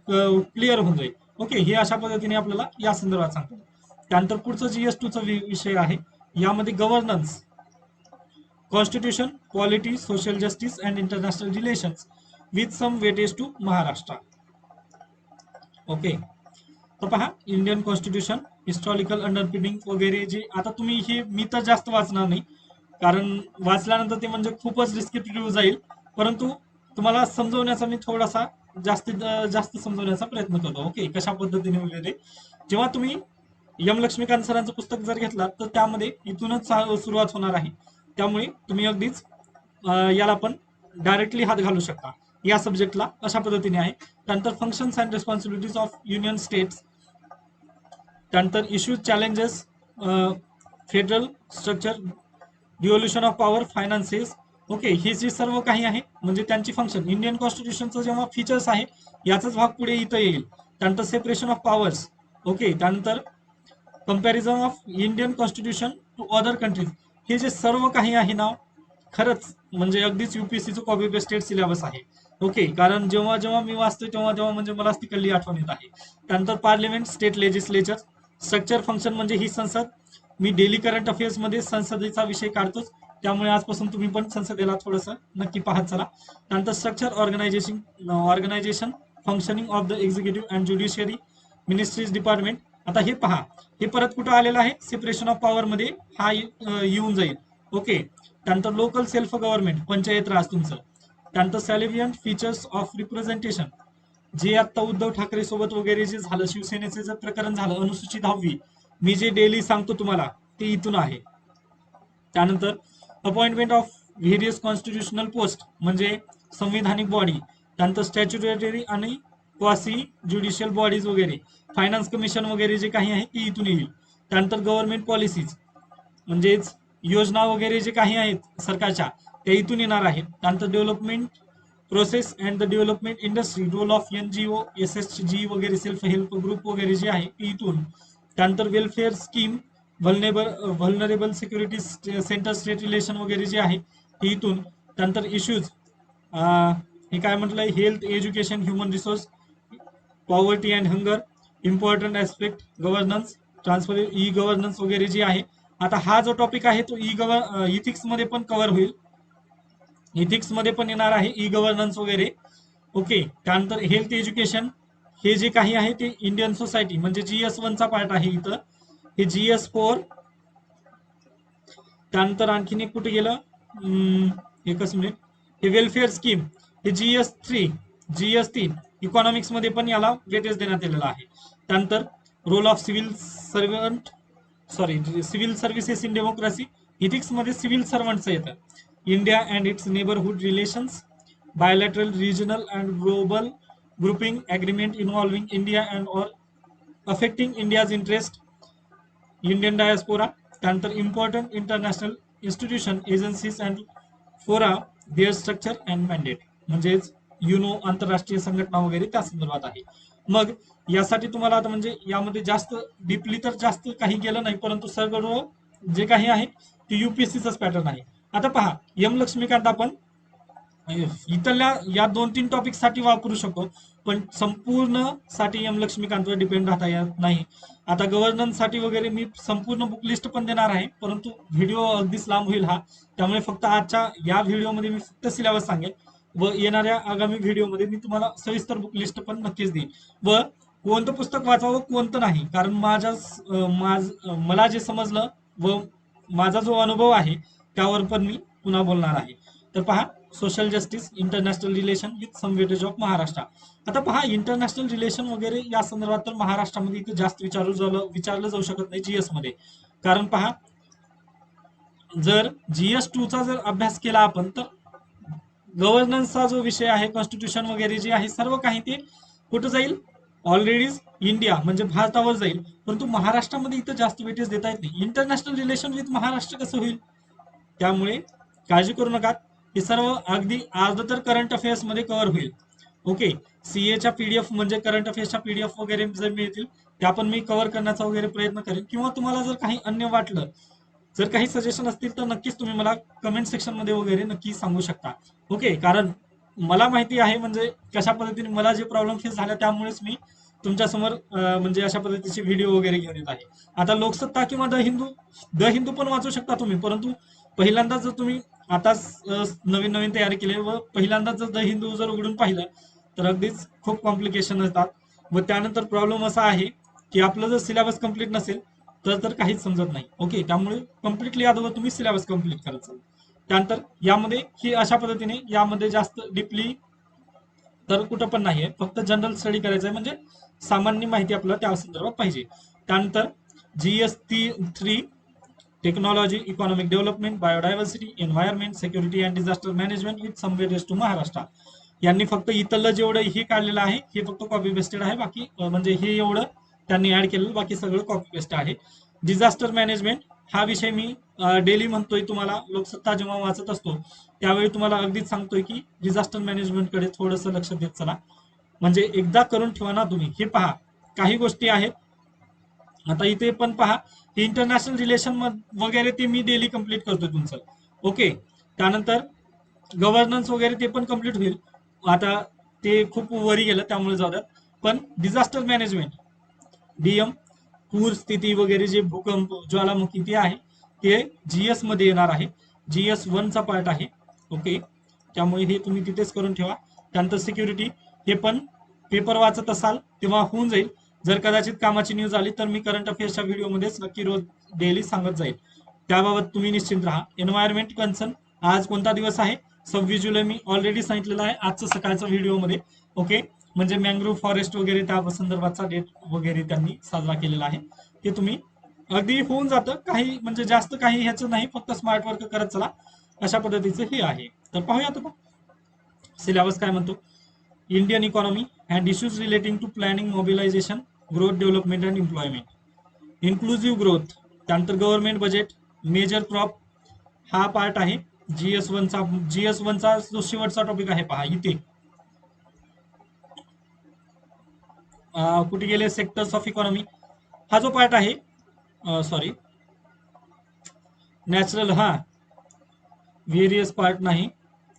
क्लिअर होऊन जाईल. ओके, हे अशा पद्धतीने आपल्याला या संदर्भात सांगतो. त्यानंतर पुढचं GS2 विषय आहे. यामध्ये governance, constitution, polity, social justice and international relations with some weightage to Maharashtra. Okay, तर पहा, इंडियन कॉन्स्टिट्यूशन, हिस्टॉरिकल अंडरपिनिंग वगैरे जे आता तुम्ही हे मी तर जास्त वाचणार नाही, कारण वाचल्यानंतर ते म्हणजे खूपच रिस्ट्रिक्टिव्ह जाईल. परंतु तुम्हाला समजवण्याचा मी थोडासा जास्तीत जास्त समजवण्याचा प्रयत्न करतो. ओके, कशा पद्धतीने वगैरे जेव्हा तुम्ही लक्ष्मीकांत सरांचं पुस्तक जर घेतलं तर त्यामध्ये इथूनच सुरुवात होणार आहे. त्यामुळे तुम्ही अगदीच याला पण डायरेक्टली हात घालू शकता या सब्जेक्टला. अशा पद्धतीने आहे. त्यानंतर functions and responsibilities of union states, त्यानंतर issues, challenges, federal structure, devolution of power, finances. Okay, हे जे सर्व काही आहे म्हणजे त्यांची फंक्शन, इंडियन कॉन्स्टिट्यूशनचं जेव्हा फीचर्स आहे याचाच भाग पुढे इथं येईल. त्यानंतर सेपरेशन ऑफ पॉवर्स. ओके, त्यानंतर comparison of Indian constitution to other countries. हे जे सर्व काही आहे ना, खरंच म्हणजे अगदीच युपीएससीचं कॉपी पेस्टेड सिलेबस आहे. ओके, कारण जेव्हा जेव्हा मी वाचतोय तेव्हा तेव्हा म्हणजे मला तिकडली आठवण येत आहे. त्यानंतर parliament, state legislature, structure, function म्हणजे ही संसद. मी डेली करंट अफेअर्स मध्ये संसदेचा विषय काढतोच, त्यामुळे आजपासून तुम्ही पण संसदेला थोडंसं नक्की पाहत चला. त्यानंतर structure, organization, functioning of the executive and judiciary, ministries, department. आता हे पहा, हे परत कुठं आलेलं आहे, सेपरेशन ऑफ पॉवर मध्ये हा येऊन जाईल. ओके, त्यानंतर लोकल सेल्फ गव्हर्नमेंट, पंचायत राज तुमचं. त्यानंतर सॅलिव्हियंट फीचर्स ऑफ रिप्रेझेंटेशन, जे आता उद्धव ठाकरे सोबत वगैरे जे झालं, शिवसेनेचे जे प्रकरण झालं, अनुसूचित 10वी, मी जे डेली सांगतो तुम्हाला ते इथून आहे. त्यानंतर appointment of various constitutional post म्हणजे संविधानिक बॉडी. त्यानंतर स्टॅच्युटरी आणि क्वासी ज्युडिशियल बॉडीज वगैरे, फायनान्स कमिशन वगैरे जे काही आहे ते इथून येईल. त्यानंतर गव्हर्नमेंट पॉलिसीज म्हणजेच योजना वगैरे जे काही आहेत सरकारच्या त्या इथून येणार आहेत. त्यानंतर development process and the development industry, role of NGO, SSG वगैरे, सेल्फ हेल्प ग्रुप वगैरे जे आहे ते इथून. त्यानंतर welfare scheme, vulnerable security centre, state relation वगैरे जे आहे ते इथून. त्यानंतर इश्यूज, हे काय म्हटलंय, health, education, human resource, poverty and hunger, important aspect, governance, transfer, e governance वगैरे जे आहे. आता हा जो टॉपिक आहे तो इथिक्स मध्ये पण कव्हर होईल, इथिक्स मध्ये पण येणार आहे ई गव्हर्नन्स वगैरे. ओके, त्यानंतर हेल्थ एज्युकेशन, हे जे काही आहे ते इंडियन सोसायटी म्हणजे GS1 चा पार्ट आहे इथं. हे GS4. त्यानंतर आणखीन एक कुठे गेलं, एकच मिनिट, हे वेलफेअर स्कीम, हे GS3, GS3 इकॉनॉमिक्स मध्ये पण याला वेटेज देण्यात आलेलं आहे. त्यानंतर role of civil services in democracy, ethics मध्ये सिव्हिल सर्वंटचं येतं. India and its neighbourhood relations, bilateral, regional and global grouping agreement involving India and or affecting India's interest, Indian diaspora. त्यानंतर important international institution, agencies and fora, their structure and mandate म्हणजेच UNO, आंतरराष्ट्रीय संघटना वगैरे त्या संदर्भात आहे. मग यासाठी तुम्हाला आता म्हणजे यामध्ये जास्त डीपली तर जास्त काही गेलं नाही, परंतु सर्व जे काही आहे ते UPSCचाच पॅटर्न आहे. आता पहा, लक्ष्मीकांत आपण इथल्या या 2-3 टॉपिक साठी वापरू शकतो, पण संपूर्ण साठी एम लक्ष्मीकांतवर डिपेंड राहता येत नाही. आता गव्हर्नन्स साठी वगैरे मी संपूर्ण बुक लिस्ट पण देणार आहे, परंतु व्हिडिओ अगदीच लांब होईल हा. त्यामुळे फक्त आजच्या या व्हिडिओमध्ये मी फक्त सिलेबस सांगेल व येणाऱ्या आगामी व्हिडिओमध्ये मी तुम्हाला सविस्तर बुक लिस्ट पण नक्कीच देईन. व कोणतं पुस्तक वाचावं कोणतं नाही, कारण मला जे समजलं व माझा जो अनुभव आहे त्यावर पण मी पुन्हा बोलणार आहे. तर पहा, social justice international relation with some weightage of Maharashtra. आता पहा, इंटरनॅशनल रिलेशन वगैरे या संदर्भात तर महाराष्ट्रामध्ये इथे जास्त विचारलं जाऊ शकत नाही जीएस मध्ये. कारण पहा, जर जीएस 2 चा जर अभ्यास केला आपण तर गव्हर्नन्सचा जो विषय आहे, कॉन्स्टिट्यूशन वगैरे जे आहे सर्व काही ते कुठं जाईल, ऑलरेडी इंडिया म्हणजे भारतावर जाईल. परंतु महाराष्ट्रामध्ये इथं जास्त वेटेज देता येत नाही. इंटरनॅशनल रिलेशन विथ महाराष्ट्र कसं होईल? त्यामुळे काळजी करू नका, हे सर्व अगदी अर्ध तर करंट अफेअर्स मध्ये कव्हर होईल. ओके, सीएच्या पीडीएफ म्हणजे करंट अफेअर्सच्या पीडीएफ वगैरे जर मिळतील त्या पण मी कव्हर करण्याचा वगैरे प्रयत्न करेन. किंवा तुम्हाला जर काही अन्य वाटलं, जर काही सजेशन असतील तर नक्कीच तुम्ही मला कमेंट सेक्शन मध्ये वगैरे नक्की सांगू शकता. ओके, कारण मला माहिती आहे म्हणजे कशा पद्धतीने मला जे प्रॉब्लेम फेस झाला त्यामुळेच मी तुमच्या समोर म्हणजे अशा पद्धतीचे व्हिडिओ वगैरे घेऊन येत आहे. आता लोकसत्ता किंवा द हिंदू पण वाचू शकता तुम्ही, परंतु पहिल्यांदा जर तुम्ही आताच नवीन नवीन तयारी केली व पहिल्यांदा जर द हिंदू जर उघडून पाहिलं तर अगदीच खूप कॉम्प्लिकेशन असतात. व त्यानंतर प्रॉब्लेम असा आहे की आपलं जर सिलेबस कम्प्लीट नसेल तर काहीच समजत नाही. ओके, त्यामुळे कम्प्लिटली अगोदर तुम्ही सिलेबस कम्प्लीट करायचं. त्यानंतर यामध्ये ही अशा पद्धतीने यामध्ये जास्त डीपली तर कुठं पण नाहीये, फक्त जनरल स्टडी करायचं आहे, म्हणजे सामान्य माहिती आपल्याला त्या संदर्भात पाहिजे. त्यानंतर GS3 technology, economic development, biodiversity, environment, security and disaster management with some weightage to Maharashtra. यांनी फक्त इथलं जेवढं हे काढलेलं आहे हे फक्त कॉपी पेस्टेड आहे. बाकी म्हणजे हे एवढं त्यांनी ऍड केलेलं, बाकी सगळं कॉपी पेस्ट आहे. डिझास्टर मॅनेजमेंट हा विषय मी डेली म्हणतोय तुम्हाला, लोकसत्ता जेव्हा वाचत असतो त्यावेळी तुम्हाला अगदीच सांगतोय की डिझास्टर मॅनेजमेंटकडे थोडंसं लक्ष देत चला, म्हणजे एकदा करून ठेवा ना तुम्ही. हे पहा, काही गोष्टी आहेत. आता इथे पण पहा, इंटरनॅशनल रिलेशन वगैरे ते मी डेली कम्प्लीट करतोय तुमचं. ओके, त्यानंतर गव्हर्नन्स वगैरे ते पण कम्प्लीट होईल. आता ते खूप वरी गेलं त्यामुळे जाऊ द्यात. पण डिझास्टर मॅनेजमेंट, डीएम, पूर स्थिती वगैरे जे भूकंप, ज्वालामुखी ते आहे ते जीएस मध्ये येणार आहे. GS1 चा पार्ट आहे. ओके, त्यामुळे हे तुम्ही तिथेच करून ठेवा. त्यानंतर सिक्युरिटी, हे पण पेपर वाचत असाल तेव्हा होऊन जाईल. जर कदाचित कामाची न्यूज आली तर मी करंट अफेअर्सच्या व्हिडिओमध्येच नक्की रोज डेली सांगत जाईल, त्याबाबत तुम्ही निश्चिंत राहा. एन्व्हायरमेंट कन्सर्न, आज कोणता दिवस आहे? 26 जुलै मी ऑलरेडी सांगितलेलं आहे आजचं सकाळच्या व्हिडिओमध्ये. ओके, म्हणजे मँग्रोव्ह फॉरेस्ट वगैरे त्या संदर्भाचा डेट वगैरे त्यांनी साजरा केलेला आहे. ते तुम्ही अगदी होऊन जातं, काही म्हणजे जास्त काही ह्याचं नाही, फक्त स्मार्ट वर्क करत चला, अशा पद्धतीचं हे आहे. तर पाहूया आता सिलेबस काय म्हणतो. Indian economy and issues relating to planning, mobilization, growth, development and employment, inclusive growth. त्यानंतर गव्हर्नमेंट बजेट, मेजर क्रॉप हा पार्ट आहे. GS1चा जो शेवटचा टॉपिक आहे पहा इथे, कुठे गेले, सेक्टर्स ऑफ इकॉनॉमी हा जो पार्ट आहे, सॉरी नॅचरल, हा व्हेरियस पार्ट नाही.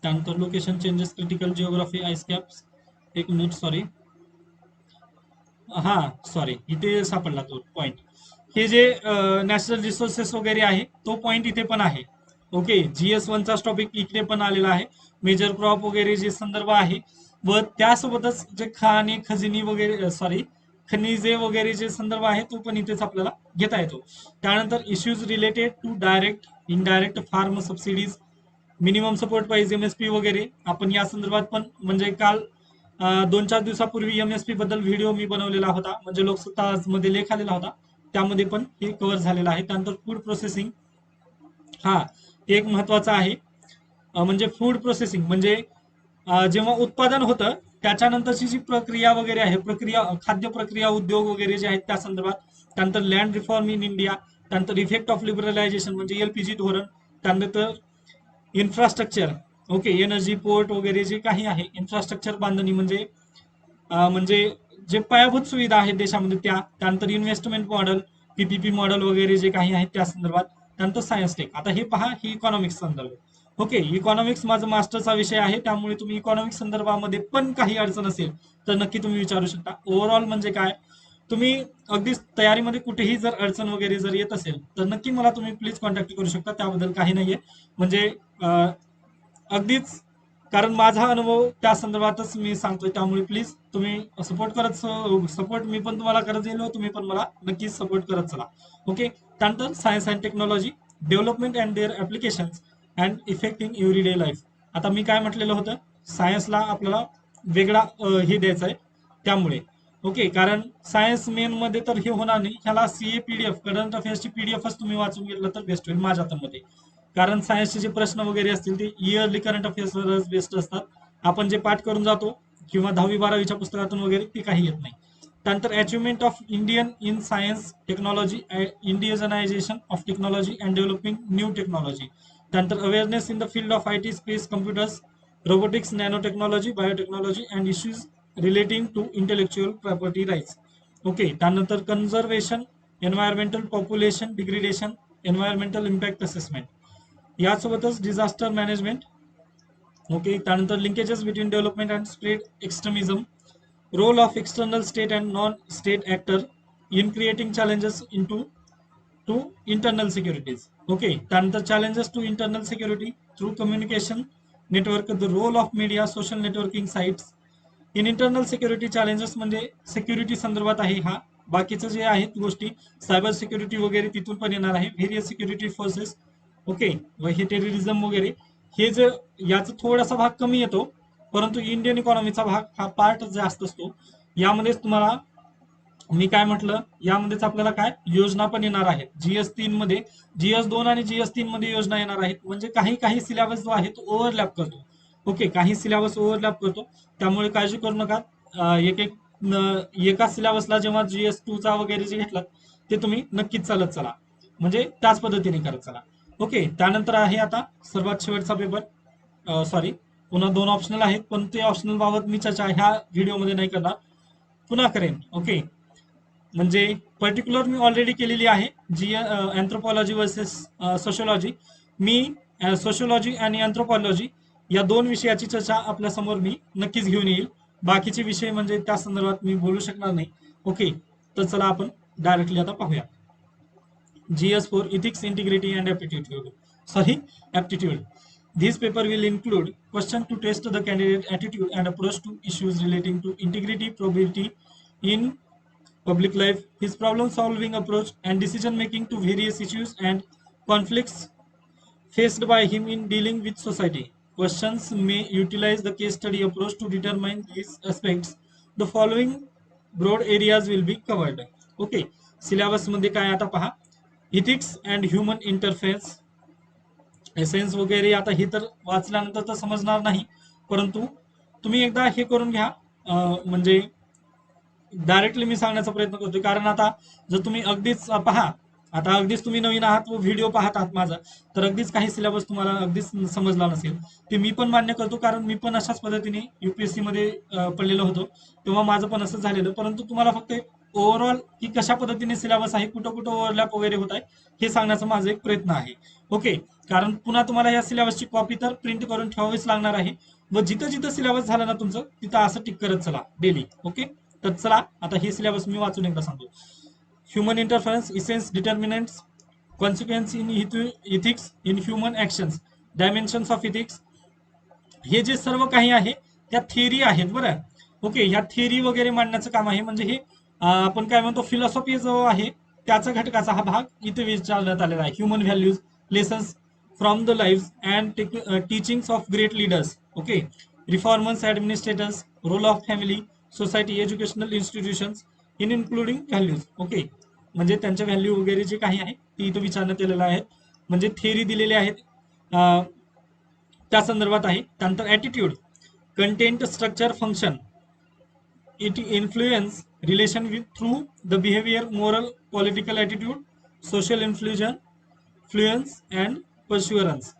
त्यानंतर location changes, critical geography, ice caps, एक मिनिट सॉरी, हा सॉरी इथे सापडला तो पॉइंट. हे जे नॅशनल रिसोर्सेस वगैरे आहे तो पॉइंट इथे पण आहे. ओके, GS1चा टॉपिक इकडे पण आलेला आहे. मेजर क्रॉप वगैरे जे संदर्भ आहे व त्यासोबतच जे खाणी खजिनी वगैरे सॉरी खनिजे वगैरे जे संदर्भ आहे तो पण इथेच आपल्याला घेता येतो. त्यानंतर issues related to direct indirect farm subsidies, minimum support price, MSP वगैरे आपण या संदर्भात पण म्हणजे काल 2-4 दिवसापूर्वी MSP बद्दल व्हिडिओ मी बनवलेला होता, म्हणजे लोकसत्ता मध्ये लेख आलेला होता, त्यामध्ये पण हे कव्हर झालेलं आहे. त्यानंतर फूड प्रोसेसिंग, हा एक महत्वाचा आहे. म्हणजे फूड प्रोसेसिंग म्हणजे जेव्हा उत्पादन होतं त्याच्यानंतरची जी प्रक्रिया वगैरे आहे, खाद्य प्रक्रिया उद्योग वगैरे जे आहेत त्या संदर्भात. त्यानंतर लँड रिफॉर्म इन इंडिया, त्यानंतर इफेक्ट ऑफ लिबरलायझेशन म्हणजे LPG धोरण, त्यानंतर इन्फ्रास्ट्रक्चर, ओके, एनर्जी, पोर्ट वगैरे जे काही आहे, इन्फ्रास्ट्रक्चर बांधणी म्हणजे जे पायाभूत सुविधा आहेत देशामध्ये त्या. त्यानंतर इन्व्हेस्टमेंट मॉडेल, PPP मॉडेल वगैरे जे काही आहेत त्या संदर्भात. त्यानंतर सायन्स टेक. आता हे पहा, ही इकॉनॉमिक्स संदर्भ. ओके, इकॉनॉमिक्स माझा मास्टरचा विषय आहे, त्यामुळे तुम्ही इकॉनॉमिक्स संदर्भामध्ये पण काही अडचण असेल तर नक्की तुम्ही विचारू शकता. ओव्हरऑल म्हणजे काय, तुम्ही अगदीच तयारीमध्ये कुठेही जर अडचण वगैरे जर येत असेल तर नक्की मला तुम्ही प्लीज कॉन्टॅक्ट करू शकता, त्याबद्दल काही नाहीये. म्हणजे अगदीच, कारण माझा अनुभव त्या संदर्भातच मी सांगतोय, त्यामुळे प्लीज तुम्ही सपोर्ट मी पण तुम्हाला करत येईल, तुम्ही पण मला नक्कीच सपोर्ट करत चला. ओके, त्यानंतर science and technology development and their applications and effect in everyday life. आता मी काय म्हटलेलं होतं, सायन्सला आपल्याला वेगळा हे द्यायचा आहे, त्यामुळे ओके, कारण सायन्स मेन मध्ये तर हे होणार नाही, ह्याला सीए पीडीएफ करंट अफेअर्सची पीडीएफच तुम्ही वाचून घेतलं तर बेस्ट होईल माझ्या मते. कारण सायन्सचे जे प्रश्न वगैरे असतील ते इयरली करंट अफेअर्सवरच बेस्ड असतात. आपण जे पाठ करून जातो किंवा 10वी-12वीच्या पुस्तकातून वगैरे ते काही येत नाही. त्यानंतर achievement of Indian in science technology, Indianisation of technology and developing new technology. त्यानंतर awareness in the field of IT, space, computers, robotics, nano technology, biotechnology and issues relating to intellectual property rights. Okay, त्यानंतर conservation, environmental population degradation, environmental impact assessment, यासोबतच disaster management. Okay, त्यानंतर linkages between development and spread extremism, role of external state and non state actor in creating challenges to internal securities. Okay, त्यानंतर challenges to internal security through communication network, the role of media, social networking sites in internal security challenges, म्हणजे security संदर्भात आहे हा. बाकीचं जे आहेत गोष्टी, cyber security वगैरे तिथून पण येणार आहे, व्हेरियस सिक्युरिटी फोर्सेस. ओके, व हे टेररिझम वगैरे, हे जे याचा थोडासा भाग कमी येतो, परंतु इंडियन इकॉनॉमीचा भाग हा पार्ट जास्त असतो. यामध्येच तुम्हाला मी काय म्हटलं, यामध्येच आपल्याला काय योजना पण येणार आहेत, GS3 मध्ये, GS2 आणि GS3 मध्ये योजना येणार आहेत. म्हणजे काही काही सिलेबस जो आहे तो ओव्हरलॅप करतो. ओके, काही सिलेबस ओव्हरलॅप करतो, त्यामुळे काळजी करू नका. एक एक एका सिलेबसला जेव्हा GS2 चा वगैरे जे घेतला ते तुम्ही नक्कीच चालत चला, म्हणजे त्याच पद्धतीने करत चला. ओके, त्यानंतर आहे आता सर्वात शेवटचा पेपर. सॉरी, पुन्हा 2 ऑप्शनल आहेत, पण ते ऑप्शनल बाबत मी चर्चा ह्या व्हिडिओमध्ये नाही करणार, पुन्हा करेन. ओके, म्हणजे पर्टिक्युलर मी ऑलरेडी केलेली आहे, जी अँथ्रोपॉलॉजी वर्सेस सोशोलॉजी. मी सोशोलॉजी आणि अँथ्रोपॉलॉजी या 2 विषयाची चर्चा आपल्या समोर मी नक्कीच घेऊन येईल. बाकीचे विषय म्हणजे त्या संदर्भात मी बोलू शकणार नाही. ओके, तर चला आपण डायरेक्टली आता पाहूया. GS4 Ethics, Integrity and Aptitude. Sorry, Aptitude. This paper will include question to test the candidate attitude and approach to issues relating to integrity, probability in public life, his problem-solving approach and decision-making to various issues and conflicts faced by him in dealing with society. Questions may utilize the case study approach to determine these aspects. The following broad areas will be covered. Okay, syllabus मध्ये काय आता पहा, ethics and human interface, essence वगैरे, आता हे तर वाचल्यानंतर तर समजणार नाही, परंतु तुम्ही एकदा हे करून घ्या. म्हणजे डायरेक्टली मी सांगण्याचा प्रयत्न करतोय, कारण आता जर तुम्ही अगदीच पहा, आता अगदीच तुम्ही नवीन आहात व व्हिडिओ पाहत आहात माझा, तर अगदीच काही सिलेबस तुम्हाला अगदीच समजला नसेल, ते मी पण मान्य करतो, कारण मी पण अशाच पद्धतीने UPSC मध्ये पडलेलो होतो, तेव्हा माझं पण असं झालेलं. परंतु तुम्हाला फक्त ओव्हरऑल की कशा पद्धतीने सिलेबस आहे, कुठं कुठं ओव्हरलॅप वगैरे होत आहे, हे सांगण्याचा माझा एक प्रयत्न आहे. ओके, कारण पुन्हा तुम्हाला या सिलेबसची कॉपी तर प्रिंट करून ठेवावीच लागणार आहे, व जिथं जिथं सिलेबस झालं ना तुमचं, तिथं असं टिक करत चला डेली. ओके, तर चला आता हे सिलेबस मी वाचून एकदा सांगतो. Human interference, essence, determinants, consequence in ethics in human actions, dimensions of ethics, हे जे सर्व काही आहे त्या थिअरी आहेत बरं. ओके, ह्या थिअरी वगैरे मांडण्याचं काम आहे. म्हणजे हे आपण काय म्हणतो, फिलॉसॉफी जो आहे त्याचा घटकाचा हा भाग इथे विचारण्यात आलेला आहे. Human values, lessons from the life and teachings of great leaders. Okay, reformers, administrators, role of family, society, educational institutions in including values. Okay, म्हणजे त्यांच्या व्हॅल्यू वगैरे जे काही आहे ते इथं विचारण्यात आलेलं आहे, म्हणजे थिअरी दिलेले आहेत त्या संदर्भात आहे. त्यानंतर attitude, content, structure, function, it influence relation with through the behaviour, moral, political attitude, social influence and persuasion.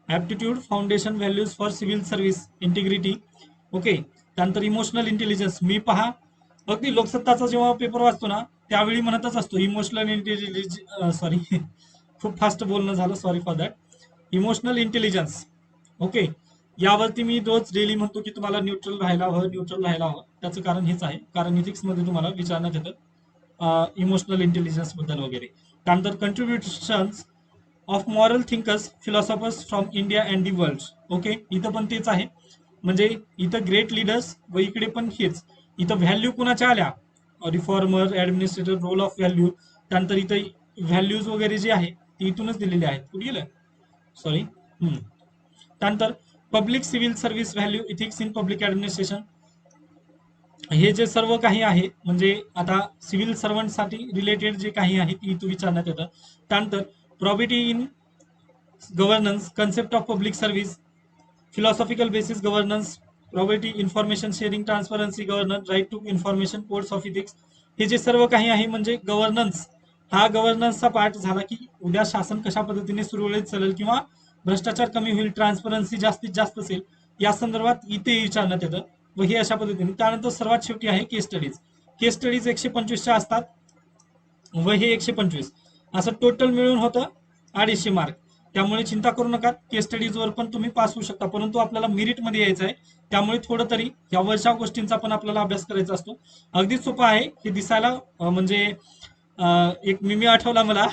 Aptitude, foundation values for civil service, integrity. Okay, त्यानंतर इमोशनल इंटेलिजन्स. मी पहा अगदी लोकसत्ताचा जेव्हा पेपर वाचतो ना, त्यावेळी म्हणतच असतो इमोशनल इंटेलिजन्स. सॉरी, खूप फास्ट बोलणं झालं, sorry for that. Emotional intelligence, okay, यावरती मी रोज डेली म्हणतो की तुम्हाला न्यूट्रल राहायला हवं, न्यूट्रल राहायला हवं. त्याचं कारण हेच आहे, कारण इथिक्स मध्ये तुम्हाला विचारण्यात येतं इमोशनल इंटेलिजन्स बद्दल वगैरे. त्यानंतर contributions of moral thinkers philosophers from India and the world. Okay, इथं पण तेच आहे, म्हणजे इथं ग्रेट लिडर्स व इकडे पण हेच. इथं व्हॅल्यू कुणाच्या आल्या, reformer, administrator, role of value. त्यानंतर इथं व्हॅल्यूज वगैरे जे आहे ते इथूनच दिलेले आहेत. कुठे गेलं, सॉरी. त्यानंतर public civil service value ethics in public administration. हे जे सर्व काही आहे म्हणजे आता सिव्हिल सर्वंटसाठी रिलेटेड जे काही आहे ते इथं विचारण्यात येतं. त्यानंतर probity in governance, concept of public service, philosophical basis governance, property, information sharing, transparency governance, right to information, codes of ethics. हे जे सर्व काही आहे म्हणजे गव्हर्नन्स, हा गव्हर्नन्सचा पार्ट झाला की उद्या शासन कशा पद्धतीने सुरळीत चालेल किंवा भ्रष्टाचार कमी होईल, ट्रान्सपरन्सी जास्तीत जास्त असेल, या संदर्भात इथे विचारण्यात येतं. व हे अशा पद्धतीने. त्यानंतर सर्वात शेवटी आहे केस स्टडीज. केस स्टडीज 125च्या असतात व हे 125, असं टोटल मिळून होतं 250 मार्क. त्यामुळे चिंता करू नका, केस स्टडीज वर पण तुम्ही पास होऊ शकता, परंतु आपल्याला मेरिट मध्ये यायचं आहे. त्यामुळे थोडं तरी या वर्षा गोष्टींचा पण आपल्याला अभ्यास करायचा असतो. अगदी सोपं आहे हे दिसायला. म्हणजे एक मिमी आठवला मला.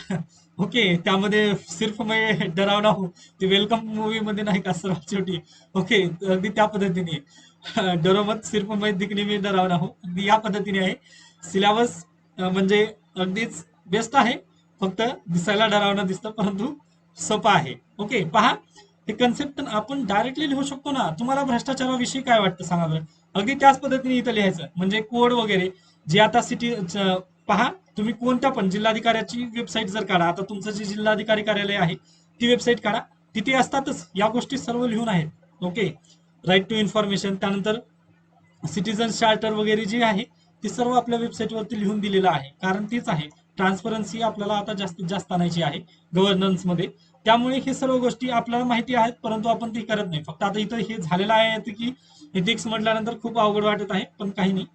ओके, त्यामध्ये सिर्फ मैं डरावना हूं, ते वेलकम मूवी मध्ये नाही का सर्वात शेवटी. ओके, अगदी त्या पद्धतीने डरो मत सिर्फ मैं दिखने में डरावना हूं, अगदी या पद्धतीने आहे सिलेबस. म्हणजे अगदीच बेस्ट आहे, फक्त दिसायला डरावना दिसतं परंतु सोपं आहे. ओके, पहा हे कन्सेप्ट आपण डायरेक्टली लिहू शकतो ना. तुम्हाला भ्रष्टाचाराविषयी काय वाटतं सांगा बरं. अगदी त्याच पद्धतीने इथं लिहायचं, म्हणजे कोड वगैरे जे आता सिटी. पहा, तुम्ही कोणत्या पण जिल्हाधिकाऱ्याची वेबसाईट जर काढा, आता तुमचं जे जिल्हाधिकारी कार्यालय आहे ती वेबसाईट काढा, तिथे असतातच या गोष्टी सर्व लिहून आहेत. ओके, राईट टू इन्फॉर्मेशन, त्यानंतर सिटीजन चार्टर वगैरे जे आहे ते सर्व आपल्या वेबसाईटवरती लिहून दिलेलं आहे. कारण तीच आहे, ट्रान्सपरन्सी आपल्याला आता जास्तीत जास्त आणायची आहे गव्हर्नन्स मध्ये. त्यामुळे हे सर्व गोष्टी आपल्याला माहिती आहेत, परंतु आपण ते करत नाही. फक्त आता इथं हे झालेलं आहे की एथिक्स म्हटल्यानंतर खूप अवघड वाटत आहे, पण काही नाही.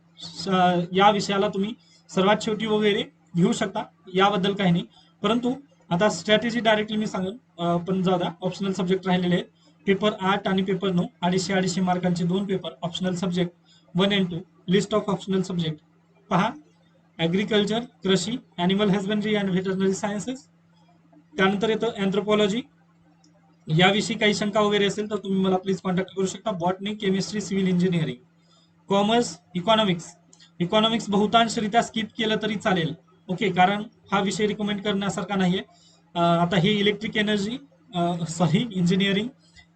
या विषयाला तुम्ही सर्वात शेवटी वगैरे घेऊ शकता, याबद्दल काही नाही. परंतु आता स्ट्रॅटेजी डायरेक्टली मी सांगेन, पण जाऊ द्या, ऑप्शनल सब्जेक्ट राहिलेले आहेत. पेपर 8 आणि paper 9, 250 मार्कांचे 2 paper optional subject 1 and 2. List of optional subject पहा, ॲग्रिकल्चर, कृषी, animal husbandry and veterinary sciences. त्यानंतर येतं अँथ्रोपॉलॉजी. याविषयी काही शंका वगैरे असेल तर तुम्ही मला प्लीज कॉन्टॅक्ट करू शकता. Botany, chemistry, civil engineering, commerce, economics. Economics बहुतांशरित्या स्किप केलं तरी चालेल. ओके, कारण हा विषय रिकमेंड करण्यासारखा नाहीये. आता हे electric energy, sorry, engineering,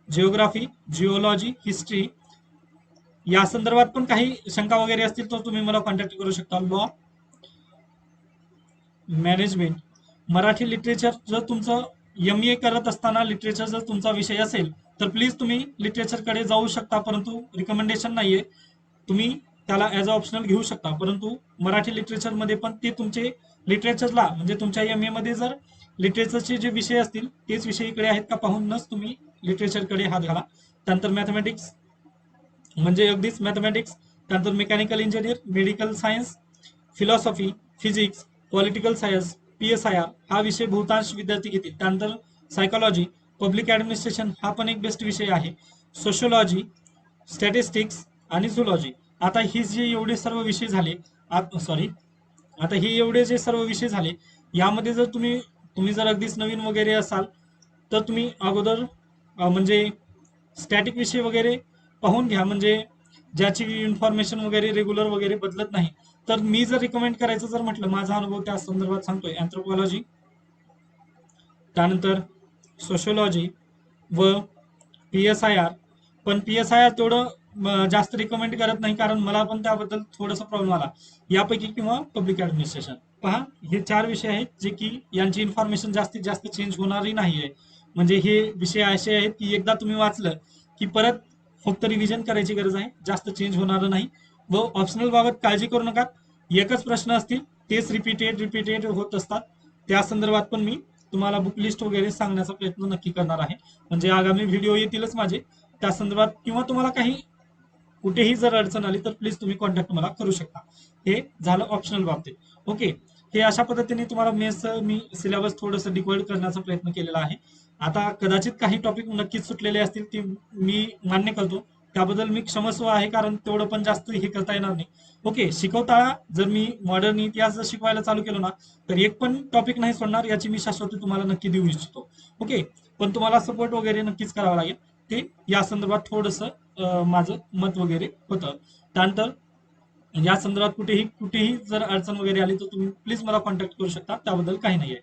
geography, geology, history, या संदर्भात पण काही शंका वगैरे असतील तर तुम्ही मला कॉन्टॅक्ट करू शकता. Law, management, Marathi literature. जर तुमचं MA करत असताना लिटरेचर जर तुमचा विषय असेल तर प्लीज तुम्ही लिटरेचरकडे जाऊ शकता, परंतु रिकमेंडेशन नाहीये. तुम्ही त्याला ॲज अ ऑप्शनल घेऊ शकता, परंतु मराठी लिटरेचरमध्ये पण ते तुमचे लिटरेचरला म्हणजे तुमच्या MA मध्ये जर लिटरेचरचे जे विषय असतील तेच विषय इकडे आहेत का पाहूनच तुम्ही लिटरेचरकडे हात घाला. त्यानंतर मॅथमॅटिक्स, म्हणजे अगदीच मॅथमॅटिक्स. त्यानंतर mechanical engineer, medical science, philosophy, physics, political science, PSIR हा विषय बहुतांश विद्यार्थी घेतील. त्यानंतर सायकोलॉजी, पब्लिक ऍडमिनिस्ट्रेशन हा पण एक बेस्ट विषय आहे. सोशोलॉजी, स्टॅटिस्टिक्स आणि झुलॉजी. आता ही जे एवढे सर्व विषय झाले, सॉरी, आता हे एवढे जे सर्व विषय झाले, यामध्ये जर तुम्ही तुम्ही जर अगदीच नवीन वगैरे असाल तर तुम्ही अगोदर म्हणजे स्टॅटिक विषय वगैरे पाहून घ्या, म्हणजे ज्याची इन्फॉर्मेशन वगैरे रेग्युलर वगैरे बदलत नाही. तर मी जर रिकमेंड करायचं जर म्हटलं, माझा अनुभव त्या संदर्भात सांगतोय, अँथ्रोपॉलॉजी, त्यानंतर सोशोलॉजी व PSIR. पण PSIR तेवढं जास्त रिकमेंड करत नाही, कारण मला पण त्याबद्दल थोडासा प्रॉब्लेम आला यापैकी, किंवा पब्लिक ऍडमिनिस्ट्रेशन. पहा, हे 4 विषय आहेत जे की यांची इन्फॉर्मेशन जास्तीत जास्त चेंज होणारही नाहीये. म्हणजे हे विषय असे आहेत की एकदा तुम्ही वाचलं की परत फक्त रिव्हिजन करायची गरज आहे, जास्त चेंज होणार नाही. व ऑप्शनल बाबत काळजी करू नका, एकच प्रश्न असतील, तेच रिपीटेड होत असतात. त्या संदर्भात पण मी तुम्हाला बुक लिस्ट वगैरे सांगण्याचा प्रयत्न नक्की करणार आहे. म्हणजे आगामी व्हिडिओ येतीलच माझे त्या संदर्भात, किंवा तुम्हाला काही कुठेही जर अडचण आली तर प्लीज तुम्ही कॉन्टॅक्ट मला करू शकता. हे झालं ऑप्शनल बाबतीत. ओके, हे अशा पद्धतीने तुम्हाला मेस मी सिलेबस थोडंसं डिकोड करण्याचा प्रयत्न केलेला आहे. आता कदाचित काही टॉपिक नक्कीच सुटलेले असतील, ते मी मान्य करतो, त्याबद्दल मी क्षमस्व आहे, कारण तेवढं पण जास्त हे करता येणार नाही. ओके, शिकवताना जर मी मॉडर्न इतिहास जर शिकवायला चालू केलो ना, तर एक पण टॉपिक नाही सोडणार, याची मी शाश्वती तुम्हाला नक्की देऊ इच्छितो. ओके, पण तुम्हाला सपोर्ट वगैरे नक्कीच करावा लागेल. ते या संदर्भात थोडंसं माझं मत वगैरे होतं. त्यानंतर या संदर्भात कुठेही जर अडचण वगैरे आली तर तुम्ही प्लीज मला कॉन्टॅक्ट करू शकता, त्याबद्दल काही नाही आहे.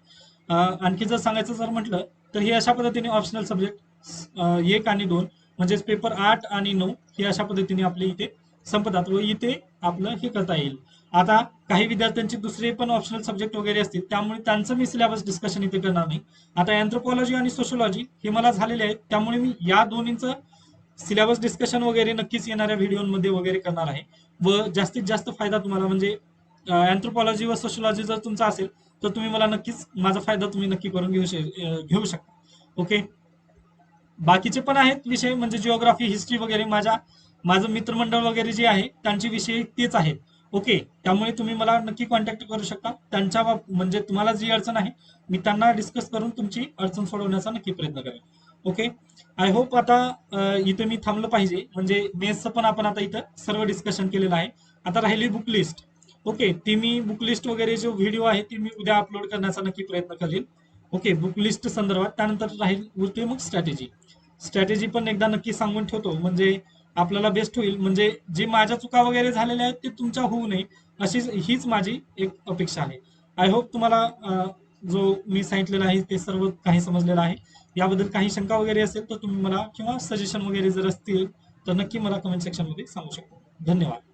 आणखी जर सांगायचं जर म्हटलं तर हे अशा पद्धतीने ऑप्शनल सब्जेक्ट 1 आणि 2 म्हणजेच पेपर 8 आणि 9 हे अशा पद्धतीने आपले इथे संपतात व इथे आपलं हे करता येईल. आता काही विद्यार्थ्यांचे दुसरे पण ऑप्शनल सब्जेक्ट वगैरे असतील, त्यामुळे त्यांचं मी सिलेबस डिस्कशन इथे करणार नाही. आता अँथ्रोपॉलॉजी आणि सोशोलॉजी हे मला झालेले आहेत, त्यामुळे मी या दोन्हींचं सिलेबस डिस्कशन वगैरे नक्कीच येणाऱ्या व्हिडिओमध्ये वगैरे करणार आहे. व जास्तीत जास्त फायदा तुम्हाला म्हणजे अँथ्रोपॉलॉजी व सोशोलॉजी जर तुमचा असेल तर तुम्ही मला नक्कीच माझा फायदा तुम्ही नक्की करून घेऊ शकता. ओके, बाकीचे पण आहेत विषय म्हणजे जिओग्राफी, हिस्ट्री वगैरे, माझं मित्रमंडळ वगैरे जे आहे त्यांचे विषय तेच आहेत. ओके, त्यामुळे तुम्ही मला नक्की कॉन्टॅक्ट करू शकता. म्हणजे तुम्हाला जी अडचण आहे मी त्यांना डिस्कस करून तुमची अडचण सोडवण्याचा नक्की प्रयत्न करेन. ओके, आय होप आता इथे मी थांबलं पाहिजे, म्हणजे मेन्सचं पण आपण आता इथं सर्व डिस्कशन केलेलं आहे. आता राहिली बुक लिस्ट. ओके, ती मी बुक लिस्ट वगैरे जो व्हिडिओ आहे ती मी उद्या अपलोड करण्याचा नक्की प्रयत्न करेन. ओके, बुक लिस्ट संदर्भात. त्यानंतर राहील उरते मग स्ट्रॅटेजी पण एकदा नक्की सांगून ठेवतो, म्हणजे आपल्याला बेस्ट होईल. म्हणजे जे माझ्या चुका वगैरे झालेल्या आहेत ते तुमच्या होऊ नये, हीच माझी एक अपेक्षा आहे. आय होप तुम्हाला जो मी सांगितलेलं आहे ते सर्व काही समजलेलं आहे. याबद्दल काही शंका वगैरे असेल तर तुम्ही मला, किंवा सजेशन वगैरे जर असतील तर नक्की मला कमेंट सेक्शन मध्ये सांगू शकता. धन्यवाद.